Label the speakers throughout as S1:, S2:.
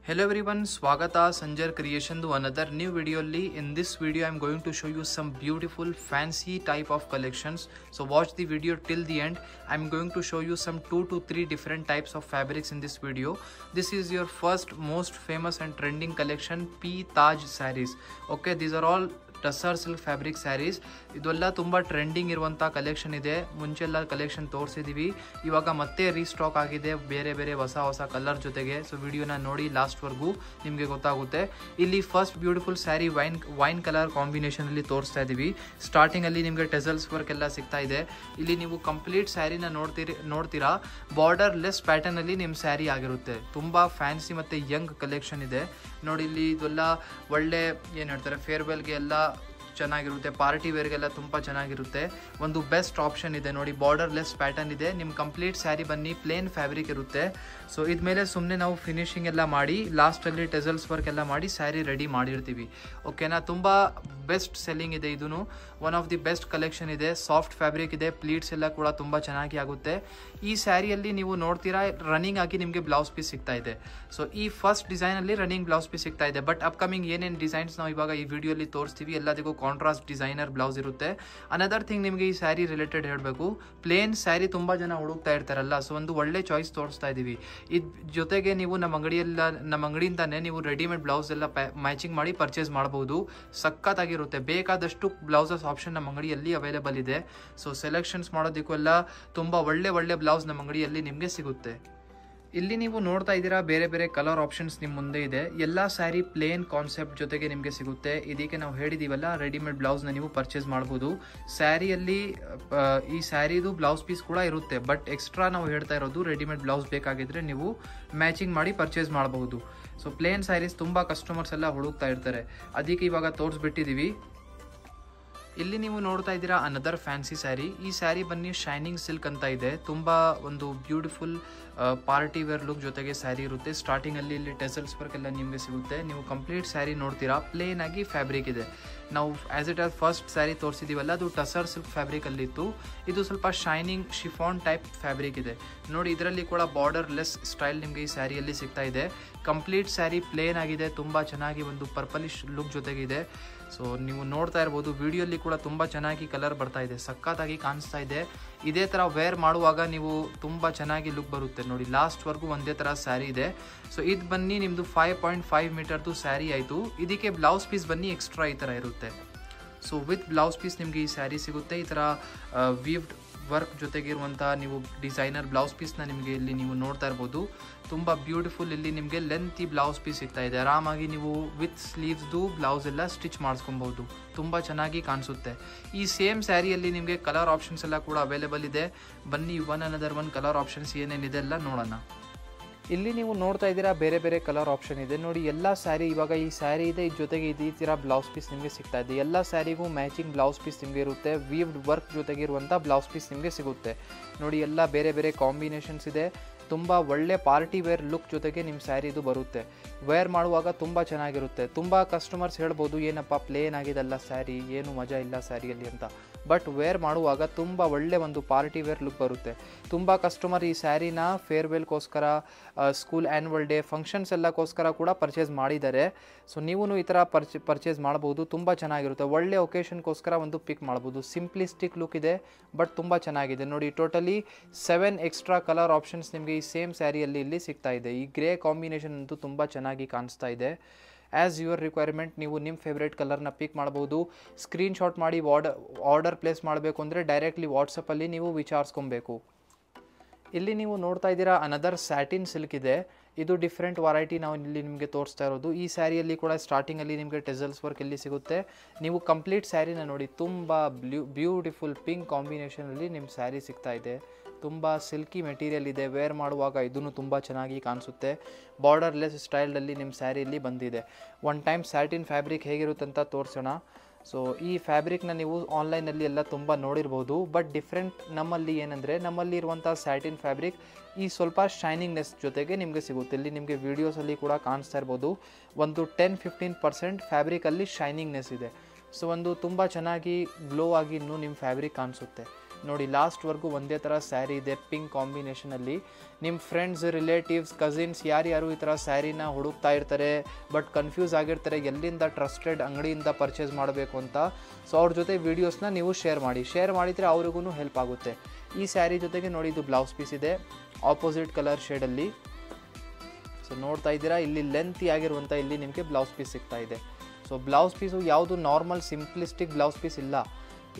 S1: Hello everyone, Swagata Sanjar Creation to another new video. In this video I am going to show you some beautiful fancy type of collections. So watch the video till the end. I am going to show you some 2 to 3 different types of fabrics in this video. This is your first most famous and trending collection, P Taj sarees. Okay, these are all tussar silk fabric sarees. ಇದೆಲ್ಲ ತುಂಬ trending ಇರುವಂಥ collection ಇದೆ. ಮುಂಚೆಲ್ಲ collection ತೋರಿಸಿದ್ದೀವಿ, ಇವಾಗ ಮತ್ತೆ restock ಆಗಿದೆ ಬೇರೆ ಬೇರೆ ಹೊಸ ಕಲರ್ ಜೊತೆಗೆ. ಸೊ ವಿಡಿಯೋನ ನೋಡಿ ಲಾಸ್ಟ್ವರೆಗೂ ನಿಮಗೆ ಗೊತ್ತಾಗುತ್ತೆ. ಇಲ್ಲಿ first beautiful sari wine colour ಕಾಂಬಿನೇಷನಲ್ಲಿ ತೋರಿಸ್ತಾ ಇದ್ದೀವಿ. ಸ್ಟಾರ್ಟಿಂಗಲ್ಲಿ ನಿಮಗೆ ಟೆಸಲ್ಸ್ ವರ್ಕ್ ಎಲ್ಲ ಸಿಗ್ತಾ ಇದೆ. ಇಲ್ಲಿ ನೀವು ಕಂಪ್ಲೀಟ್ ಸ್ಯಾರಿನ ನೋಡ್ತೀರಾ ಬಾರ್ಡರ್ ಲೆಸ್ ಪ್ಯಾಟರ್ನಲ್ಲಿ ನಿಮ್ಮ ಸ್ಯಾರಿ ಆಗಿರುತ್ತೆ. ತುಂಬ ಫ್ಯಾನ್ಸಿ ಮತ್ತು ಯಂಗ್ ಕಲೆಕ್ಷನ್ ಇದೆ ನೋಡಿ. ಇಲ್ಲಿ ಇದೆಲ್ಲ ಒಳ್ಳೆ ಏನು ಹೇಳ್ತಾರೆ ಫೇರ್ವೆಲ್ಗೆ ಎಲ್ಲ ಚೆನ್ನಾಗಿರುತ್ತೆ, ಪಾರ್ಟಿ ವೇರ್ಗೆಲ್ಲ ತುಂಬ ಚೆನ್ನಾಗಿರುತ್ತೆ. ಒಂದು ಬೆಸ್ಟ್ ಆಪ್ಷನ್ ಇದೆ ನೋಡಿ, ಬಾರ್ಡರ್ ಲೆಸ್ ಪ್ಯಾಟರ್ನ್ ಇದೆ. ನಿಮ್ಮ ಕಂಪ್ಲೀಟ್ ಸ್ಯಾರಿ ಬನ್ನಿ ಪ್ಲೇನ್ ಫ್ಯಾಬ್ರಿಕ್ ಇರುತ್ತೆ. ಸೊ ಇದ್ಮೇಲೆ ಸುಮ್ಮನೆ ನಾವು ಫಿನಿಶಿಂಗ್ ಎಲ್ಲ ಮಾಡಿ ಲಾಸ್ಟಲ್ಲಿ ಟೆಸಲ್ಸ್ ವರ್ಕ್ ಎಲ್ಲ ಮಾಡಿ ಸ್ಯಾರಿ ರೆಡಿ ಮಾಡಿರ್ತೀವಿ. ಓಕೆನಾ, ತುಂಬ ಬೆಸ್ಟ್ ಸೆಲ್ಲಿಂಗ್ ಇದೆ. ಇದೂ one of the best collection ಇದೆ. ಸಾಫ್ಟ್ ಫ್ಯಾಬ್ರಿಕ್ ಇದೆ, ಪ್ಲೀಟ್ಸ್ ಎಲ್ಲ ಕೂಡ ತುಂಬ ಚೆನ್ನಾಗಿ ಆಗುತ್ತೆ. ಈ ಸ್ಯಾರಿಯಲ್ಲಿ ನೀವು ನೋಡ್ತೀರಾ ರನ್ನಿಂಗ್ ಆಗಿ ನಿಮಗೆ ಬ್ಲೌಸ್ ಪೀಸ್ ಸಿಗ್ತಾ ಇದೆ. ಸೊ ಈ ಫಸ್ಟ್ ಡಿಸೈನಲ್ಲಿ ರನ್ನಿಂಗ್ ಬ್ಲೌಸ್ ಪೀಸ್ ಸಿಗ್ತಾ ಇದೆ. ಬಟ್ ಅಪ್ಕಮಿಂಗ್ ಏನೇನು ಡಿಸೈನ್ಸ್ ನಾವು ಇವಾಗ ಈ ವಿಡಿಯೋಲಿ ತೋರಿಸ್ತೀವಿ ಎಲ್ಲದಕ್ಕೂ ಕಾಂಟ್ರಾಸ್ಟ್ ಡಿಸೈನರ್ ಬ್ಲೌಸ್ ಇರುತ್ತೆ. ಅನದರ್ ಥಿಂಗ್ ನಿಮಗೆ ಈ ಸ್ಯಾರಿ ರಿಲೇಟೆಡ್ ಹೇಳಬೇಕು, ಪ್ಲೇನ್ ಸ್ಯಾರಿ ತುಂಬ ಜನ ಹುಡುಕ್ತಾ ಇರ್ತಾರಲ್ಲ, ಸೊ ಒಂದು ಒಳ್ಳೆ ಚಾಯ್ಸ್ ತೋರಿಸ್ತಾ ಇದ್ದೀವಿ. ಇದ್ ಜೊತೆಗೆ ನೀವು ನಮ್ಮ ಅಂಗಡಿಯಿಂದಾನೆ ನೀವು ರೆಡಿಮೇಡ್ ಬ್ಲೌಸ್ ಎಲ್ಲ ಮ್ಯಾಚಿಂಗ್ ಮಾಡಿ ಪರ್ಚೇಸ್ ಮಾಡಬಹುದು. ಸಖತ್ತಾಗಿರುತ್ತೆ. ಬೇಕಾದಷ್ಟು ಬ್ಲೌಸಸ್ ಆಪ್ಷನ್ ನಮ್ಮ ಅಂಗಡಿಯಲ್ಲಿ ಅವೈಲೇಬಲ್ ಇದೆ. ಸೊ ಸೆಲೆಕ್ಷನ್ಸ್ ಮಾಡೋದಕ್ಕೂ ಎಲ್ಲ ತುಂಬ ಒಳ್ಳೆ ಬ್ಲೌಸ್ ನಮ್ಮ ಅಂಗಡಿಯಲ್ಲಿ ನಿಮಗೆ ಸಿಗುತ್ತೆ. ಇಲ್ಲಿ ನೀವು ನೋಡ್ತಾ ಇದ್ದೀರಾ ಬೇರೆ ಬೇರೆ ಕಲರ್ ಆಪ್ಷನ್ಸ್ ನಿಮ್ಮ ಮುಂದೆ ಇದೆ. ಎಲ್ಲ ಸ್ಯಾರಿ ಪ್ಲೇನ್ ಕಾನ್ಸೆಪ್ಟ್ ಜೊತೆಗೆ ನಿಮಗೆ ಸಿಗುತ್ತೆ. ಇದಕ್ಕೆ ನಾವು ಹೇಳಿದೀವಲ್ಲ ರೆಡಿಮೇಡ್ ಬ್ಲೌಸ್ನ ನೀವು ಪರ್ಚೇಸ್ ಮಾಡ್ಬೋದು. ಸ್ಯಾರಿಯಲ್ಲಿ ಈ ಸ್ಯಾರಿದು ಬ್ಲೌಸ್ ಪೀಸ್ ಕೂಡ ಇರುತ್ತೆ. ಬಟ್ ಎಕ್ಸ್ಟ್ರಾ ನಾವು ಹೇಳ್ತಾ ಇರೋದು ರೆಡಿಮೇಡ್ ಬ್ಲೌಸ್ ಬೇಕಾಗಿದ್ರೆ ನೀವು ಮ್ಯಾಚಿಂಗ್ ಮಾಡಿ ಪರ್ಚೇಸ್ ಮಾಡಬಹುದು. ಸೊ ಪ್ಲೇನ್ ಸ್ಯಾರೀಸ್ ತುಂಬ ಕಸ್ಟಮರ್ಸ್ ಎಲ್ಲ ಹುಡುಕ್ತಾ ಇರ್ತಾರೆ, ಅದಕ್ಕೆ ಇವಾಗ ತೋರಿಸ್ಬಿಟ್ಟಿದ್ದೀವಿ. ಇಲ್ಲಿ ನೀವು ನೋಡ್ತಾ ಇದ್ದೀರಾ ಅನದರ್ ಫ್ಯಾನ್ಸಿ ಸ್ಯಾರಿ. ಈ ಸ್ಯಾರಿ ಬನ್ನಿ ಶೈನಿಂಗ್ ಸಿಲ್ಕ್ ಅಂತ ಇದೆ. ತುಂಬ ಒಂದು ಬ್ಯೂಟಿಫುಲ್ ಪಾರ್ಟಿ ವೇರ್ ಲುಕ್ ಜೊತೆಗೆ ಸ್ಯಾರಿ ಇರುತ್ತೆ. ಸ್ಟಾರ್ಟಿಂಗಲ್ಲಿ ಇಲ್ಲಿ ಟೆಸಲ್ಸ್ ವರ್ಕ್ ಎಲ್ಲ ನಿಮಗೆ ಸಿಗುತ್ತೆ. ನೀವು ಕಂಪ್ಲೀಟ್ ಸ್ಯಾರಿ ನೋಡ್ತೀರಾ ಪ್ಲೇನ್ ಆಗಿ ಫ್ಯಾಬ್ರಿಕ್ ಇದೆ. ನಾವು as it as first sari ತೋರಿಸಿದ್ದೀವಲ್ಲ ಅದು ಟಸರ್ ಸಿಲ್ಕ್ ಫ್ಯಾಬ್ರಿಕಲ್ಲಿತ್ತು. ಇದು ಸ್ವಲ್ಪ ಶೈನಿಂಗ್ ಶಿಫಾನ್ ಟೈಪ್ ಫ್ಯಾಬ್ರಿಕ್ ಇದೆ ನೋಡಿ. ಇದರಲ್ಲಿ ಕೂಡ ಬಾರ್ಡರ್ ಲೆಸ್ ಸ್ಟೈಲ್ ನಿಮಗೆ ಈ ಸ್ಯಾರಿಯಲ್ಲಿ ಸಿಗ್ತಾ ಇದೆ. ಕಂಪ್ಲೀಟ್ ಸ್ಯಾರಿ ಪ್ಲೇನ್ ಆಗಿದೆ, ತುಂಬ ಚೆನ್ನಾಗಿ ಒಂದು ಪರ್ಪಲಿಶ್ ಲುಕ್ ಜೊತೆಗಿದೆ. ಸೊ ನೀವು ನೋಡ್ತಾ ಇರ್ಬೋದು ವಿಡಿಯೋಲಿ ಕೂಡ ತುಂಬ ಚೆನ್ನಾಗಿ ಕಲರ್ ಬರ್ತಾ ಇದೆ, ಸಖತ್ತಾಗಿ ಕಾಣಿಸ್ತಾ ಇದೆ. ಇದೇ ಥರ ವೇರ್ ಮಾಡುವಾಗ ನೀವು ತುಂಬ ಚೆನ್ನಾಗಿ ಲುಕ್ ಬರುತ್ತೆ ನೋಡಿ. ಲಾಸ್ಟ್ವರೆಗೂ ಒಂದೇ ಥರ ಸ್ಯಾರಿ ಇದೆ. ಸೊ ಇದು ಬನ್ನಿ ನಿಮ್ಮದು 5.5 ಮೀಟರ್ದು ಸ್ಯಾರಿ ಆಯಿತು. ಇದಕ್ಕೆ ಬ್ಲೌಸ್ ಪೀಸ್ ಬನ್ನಿ ಎಕ್ಸ್ಟ್ರಾ ಈ ಥರ ಇರುತ್ತೆ. ಸೊ ವಿತ್ ಬ್ಲೌಸ್ ಪೀಸ್ ನಿಮಗೆ ಈ ಸ್ಯಾರಿ ಸಿಗುತ್ತೆ. ಈ ಥರ ವೀವ್ಡ್ ವರ್ಕ್ ಜೊತೆಗಿರುವಂಥ ನೀವು ಡಿಸೈನರ್ ಬ್ಲೌಸ್ ಪೀಸ್ನ ನಿಮಗೆ ಇಲ್ಲಿ ನೀವು ನೋಡ್ತಾ ಇರ್ಬೋದು. ತುಂಬ ಬ್ಯೂಟಿಫುಲ್ ಇಲ್ಲಿ ನಿಮಗೆ ಲೆಂತಿ ಬ್ಲೌಸ್ ಪೀಸ್ ಸಿಗ್ತಾ ಇದೆ. ಆರಾಮಾಗಿ ನೀವು ವಿತ್ ಸ್ಲೀವ್ಸ್ದು ಬ್ಲೌಸ್ ಎಲ್ಲ ಸ್ಟಿಚ್ ಮಾಡಿಸ್ಕೊಬಹುದು, ತುಂಬ ಚೆನ್ನಾಗಿ ಕಾಣಿಸುತ್ತೆ. ಈ ಸೇಮ್ ಸ್ಯಾರಿಯಲ್ಲಿ ನಿಮಗೆ ಕಲರ್ ಆಪ್ಷನ್ಸ್ ಎಲ್ಲ ಕೂಡ ಅವೈಲೇಬಲ್ ಇದೆ. ಬನ್ನಿ ಒನ್ ಕಲರ್ ಆಪ್ಷನ್ಸ್ ಏನೇನಿದೆ ಎಲ್ಲ ನೋಡೋಣ. ಇಲ್ಲಿ ನೀವು ನೋಡ್ತಾ ಇದ್ದೀರಾ ಬೇರೆ ಬೇರೆ ಕಲರ್ ಆಪ್ಷನ್ ಇದೆ ನೋಡಿ. ಎಲ್ಲ ಸ್ಯಾರಿ ಇವಾಗ ಈ ಸ್ಯಾರಿ ಇದೆ, ಈ ಜೊತೆಗೆ ಈ ಥರ ಬ್ಲೌಸ್ ಪೀಸ್ ನಿಮಗೆ ಸಿಗ್ತಾ ಇದೆ. ಎಲ್ಲ ಸ್ಯಾರಿಗೂ ಮ್ಯಾಚಿಂಗ್ ಬ್ಲೌಸ್ ಪೀಸ್ ನಿಮಗೆ ಇರುತ್ತೆ. ವೀವ್ಡ್ ವರ್ಕ್ ಜೊತೆಗಿರುವಂಥ ಬ್ಲೌಸ್ ಪೀಸ್ ನಿಮಗೆ ಸಿಗುತ್ತೆ ನೋಡಿ. ಎಲ್ಲ ಬೇರೆ ಬೇರೆ ಕಾಂಬಿನೇಷನ್ಸ್ ಇದೆ. ತುಂಬ ಒಳ್ಳೆ ಪಾರ್ಟಿ ವೇರ್ ಲುಕ್ ಜೊತೆಗೆ ನಿಮ್ಮ ಸ್ಯಾರಿ ಇದು ಬರುತ್ತೆ. ವೇರ್ ಮಾಡುವಾಗ ತುಂಬ ಚೆನ್ನಾಗಿರುತ್ತೆ. ತುಂಬ ಕಸ್ಟಮರ್ಸ್ ಹೇಳ್ಬೋದು ಏನಪ್ಪ ಪ್ಲೇನ್ ಆಗಿದೆಲ್ಲ ಸ್ಯಾರಿ, ಏನು ಮಜಾ ಇಲ್ಲ ಸ್ಯಾರಿಯಲ್ಲಿ ಅಂತ. ಬಟ್ ವೇರ್ ಮಾಡುವಾಗ ತುಂಬ ಒಳ್ಳೆ ಒಂದು ಪಾರ್ಟಿ ವೇರ್ ಲುಕ್ ಬರುತ್ತೆ. ತುಂಬ ಕಸ್ಟಮರ್ ಈ ಸ್ಯಾರಿನ ಫೇರ್ವೆಲ್ಗೋಸ್ಕರ, ಸ್ಕೂಲ್ ಆ್ಯನ್ಯುವಲ್ ಡೇ ಫಂಕ್ಷನ್ಸ್ ಎಲ್ಲಕ್ಕೋಸ್ಕರ ಕೂಡ ಪರ್ಚೇಸ್ ಮಾಡಿದ್ದಾರೆ. ಸೊ ನೀವು ಈ ಥರ ಪರ್ಚೇಸ್ ಮಾಡ್ಬೋದು, ತುಂಬ ಚೆನ್ನಾಗಿರುತ್ತೆ. ಒಳ್ಳೆ ಒಕೇಶನ್ಗೋಸ್ಕರ ಒಂದು ಪಿಕ್ ಮಾಡ್ಬೋದು. ಸಿಂಪ್ಲಿಸ್ಟಿಕ್ ಲುಕ್ ಇದೆ ಬಟ್ ತುಂಬ ಚೆನ್ನಾಗಿದೆ ನೋಡಿ. ಟೋಟಲಿ 7 ಎಕ್ಸ್ಟ್ರಾ ಕಲರ್ ಆಪ್ಷನ್ಸ್ ನಿಮಗೆ ಈ ಸೇಮ್ ಸ್ಯಾರಿಯಲ್ಲಿ ಇಲ್ಲಿ ಸಿಗ್ತಾ ಇದೆ. ಈ ಗ್ರೇ ಕಾಂಬಿನೇಷನ್ ಅಂತೂ ತುಂಬ ಚೆನ್ನಾಗಿ ಕಾಣಿಸ್ತಾ ಇದೆ. ಆ್ಯಸ್ ಯುವರ್ ರಿಕ್ವೈರ್ಮೆಂಟ್ ನೀವು ನಿಮ್ಮ ಫೇವ್ರೇಟ್ ಕಲರ್ನ ಪಿಕ್ ಮಾಡ್ಬೋದು. ಸ್ಕ್ರೀನ್ಶಾಟ್ ಮಾಡಿ ಆರ್ಡರ್ ಪ್ಲೇಸ್ ಮಾಡಬೇಕು ಅಂದರೆ ಡೈರೆಕ್ಟ್ಲಿ ವಾಟ್ಸಪ್ಪಲ್ಲಿ ನೀವು ವಿಚಾರಿಸ್ಕೊಬೇಕು. ಇಲ್ಲಿ ನೀವು ನೋಡ್ತಾ ಇದ್ದೀರಾ ಅನದರ್ ಸ್ಯಾಟಿನ್ ಸಿಲ್ಕ್ ಇದೆ. ಇದು ಡಿಫ್ರೆಂಟ್ ವೆರೈಟಿ ನಾವು ಇಲ್ಲಿ ನಿಮಗೆ ತೋರಿಸ್ತಾ ಇರೋದು. ಈ ಸ್ಯಾರಿಯಲ್ಲಿ ಕೂಡ ಸ್ಟಾರ್ಟಿಂಗಲ್ಲಿ ನಿಮಗೆ ಟೆಸಲ್ಸ್ ವರ್ಕ್ ಇಲ್ಲಿ ಸಿಗುತ್ತೆ. ನೀವು ಕಂಪ್ಲೀಟ್ ಸ್ಯಾರಿನ ನೋಡಿ, ತುಂಬ ಬ್ಯೂಟಿಫುಲ್ ಪಿಂಕ್ ಕಾಂಬಿನೇಷನಲ್ಲಿ ನಿಮ್ಮ ಸ್ಯಾರಿ ಸಿಗ್ತಾ ಇದೆ. ತುಂಬ ಸಿಲ್ಕಿ ಮೆಟೀರಿಯಲ್ ಇದೆ. ವೇರ್ ಮಾಡುವಾಗ ಇದನ್ನು ತುಂಬ ಚೆನ್ನಾಗಿ ಕಾಣಿಸುತ್ತೆ. ಬಾರ್ಡರ್ ಲೆಸ್ ಸ್ಟೈಲಲ್ಲಿ ನಿಮ್ಮ ಸ್ಯಾರಿಯಲ್ಲಿ ಬಂದಿದೆ. ಒನ್ ಟೈಮ್ ಸ್ಯಾಟಿನ್ ಫ್ಯಾಬ್ರಿಕ್ ಹೇಗಿರುತ್ತೆ ಅಂತ ತೋರಿಸೋಣ. ಸೊ ಈ ಫ್ಯಾಬ್ರಿಕ್ನ ನೀವು ಆನ್ಲೈನಲ್ಲಿ ಎಲ್ಲ ತುಂಬ ನೋಡಿರ್ಬೋದು. ಬಟ್ ಡಿಫ್ರೆಂಟ್ ನಮ್ಮಲ್ಲಿ ಏನಂದರೆ ನಮ್ಮಲ್ಲಿ ಇರುವಂಥ ಸ್ಯಾಟಿನ್ ಫ್ಯಾಬ್ರಿಕ್ ಈ ಸ್ವಲ್ಪ ಶೈನಿಂಗ್ನೆಸ್ ಜೊತೆಗೆ ನಿಮಗೆ ಸಿಗುತ್ತೆ. ಇಲ್ಲಿ ನಿಮಗೆ ವೀಡಿಯೋಸಲ್ಲಿ ಕೂಡ ಕಾಣಿಸ್ತಾ ಇರ್ಬೋದು. ಒಂದು 10-15% ಫ್ಯಾಬ್ರಿಕಲ್ಲಿ ಶೈನಿಂಗ್ನೆಸ್ ಇದೆ. ಸೊ ಒಂದು ತುಂಬ ಚೆನ್ನಾಗಿ ಗ್ಲೋ ಆಗಿ ಇನ್ನೂ ನಿಮ್ಮ ಫ್ಯಾಬ್ರಿಕ್ ಕಾಣಿಸುತ್ತೆ. ನೋಡಿ ಲಾಸ್ಟ್ವರೆಗೂ ಒಂದೇ ಥರ ಸ್ಯಾರಿ ಇದೆ ಪಿಂಕ್ ಕಾಂಬಿನೇಷನಲ್ಲಿ. ನಿಮ್ಮ ಫ್ರೆಂಡ್ಸ್, ರಿಲೇಟಿವ್ಸ್, ಕಸಿನ್ಸ್ ಯಾರ್ಯಾರು ಈ ಥರ ಸ್ಯಾರಿನ ಹುಡುಕ್ತಾ ಇರ್ತಾರೆ ಬಟ್ ಕನ್ಫ್ಯೂಸ್ ಆಗಿರ್ತಾರೆ ಎಲ್ಲಿಂದ ಟ್ರಸ್ಟೆಡ್ ಅಂಗಡಿಯಿಂದ ಪರ್ಚೇಸ್ ಮಾಡಬೇಕು ಅಂತ, ಸೊ ಅವ್ರ ಜೊತೆ ವೀಡಿಯೋಸ್ನ ನೀವು ಶೇರ್ ಮಾಡಿದರೆ ಅವ್ರಿಗೂ ಹೆಲ್ಪ್ ಆಗುತ್ತೆ. ಈ ಸ್ಯಾರಿ ಜೊತೆಗೆ ನೋಡಿ ಇದು ಬ್ಲೌಸ್ ಪೀಸ್ ಇದೆ ಆಪೋಸಿಟ್ ಕಲರ್ ಶೇಡಲ್ಲಿ. ಸೊ ನೋಡ್ತಾ ಇದ್ದೀರಾ ಇಲ್ಲಿ ಲೆಂತಿ ಆಗಿರುವಂಥ ಇಲ್ಲಿ ನಿಮಗೆ ಬ್ಲೌಸ್ ಪೀಸ್ ಸಿಗ್ತಾ ಇದೆ. ಸೊ ಬ್ಲೌಸ್ ಪೀಸು ಯಾವುದು ನಾರ್ಮಲ್ ಸಿಂಪ್ಲಿಸ್ಟಿಕ್ ಬ್ಲೌಸ್ ಪೀಸ್ ಇಲ್ಲ.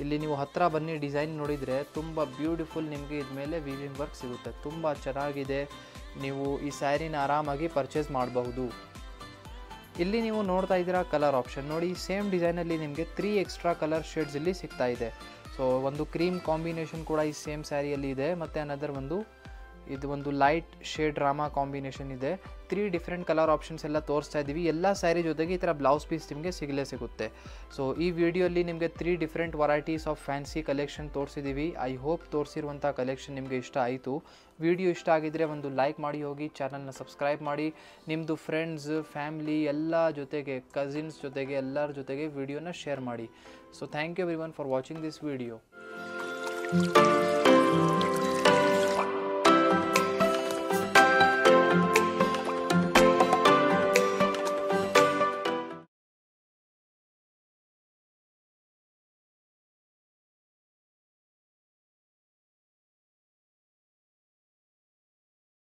S1: ಇಲ್ಲಿ ನೀವು ಹತ್ತಿರ ಬನ್ನಿ ಡಿಸೈನ್ ನೋಡಿದರೆ ತುಂಬ ಬ್ಯೂಟಿಫುಲ್ ನಿಮಗೆ ಇದ್ಮೇಲೆ ವೀವಿಂಗ್ ವರ್ಕ್ ಸಿಗುತ್ತೆ. ತುಂಬ ಚೆನ್ನಾಗಿದೆ. ನೀವು ಈ ಸ್ಯಾರಿನ ಆರಾಮಾಗಿ ಪರ್ಚೇಸ್ ಮಾಡಬಹುದು. ಇಲ್ಲಿ ನೀವು ನೋಡ್ತಾ ಇದ್ದೀರಾ ಕಲರ್ ಆಪ್ಷನ್ ನೋಡಿ, ಸೇಮ್ ಡಿಸೈನಲ್ಲಿ ನಿಮಗೆ 3 ಎಕ್ಸ್ಟ್ರಾ ಕಲರ್ ಶೇಡ್ಸ್ ಇಲ್ಲಿ ಸಿಗ್ತಾ ಇದೆ. ಸೊ ಒಂದು ಕ್ರೀಮ್ ಕಾಂಬಿನೇಷನ್ ಕೂಡ ಈ ಸೇಮ್ ಸ್ಯಾರಿಯಲ್ಲಿ ಇದೆ, ಮತ್ತು ಅನದರ್ ಒಂದು ಲೈಟ್ ಶೇಡ್ ರಾಮಾ ಕಾಂಬಿನೇಷನ್ ಇದೆ. 3 ಡಿಫ್ರೆಂಟ್ ಕಲರ್ ಆಪ್ಷನ್ಸ್ ಎಲ್ಲ ತೋರಿಸ್ತಾ ಇದ್ದೀವಿ. ಎಲ್ಲ ಸ್ಯಾರಿ ಜೊತೆಗೆ ಈ ಥರ ಬ್ಲೌಸ್ ಪೀಸ್ ನಿಮಗೆ ಸಿಗುತ್ತೆ. ಸೊ ಈ ವಿಡಿಯೋಲಿ ನಿಮಗೆ 3 different varieties of fancy collection ತೋರಿಸಿದ್ದೀವಿ. ಐ ಹೋಪ್ ತೋರಿಸಿರುವಂಥ ಕಲೆಕ್ಷನ್ ನಿಮಗೆ ಇಷ್ಟ ಆಯಿತು. ವಿಡಿಯೋ ಇಷ್ಟ ಆಗಿದ್ದರೆ ಒಂದು ಲೈಕ್ ಮಾಡಿ ಹೋಗಿ, ಚಾನಲ್ನ ಸಬ್ಸ್ಕ್ರೈಬ್ ಮಾಡಿ, ನಿಮ್ಮದು ಫ್ರೆಂಡ್ಸ್, ಫ್ಯಾಮಿಲಿ ಎಲ್ಲ ಜೊತೆಗೆ, ಕಸಿನ್ಸ್ ಜೊತೆಗೆ, ಎಲ್ಲರ ಜೊತೆಗೆ ವಿಡಿಯೋನ ಶೇರ್ ಮಾಡಿ. So thank you everyone for watching this video.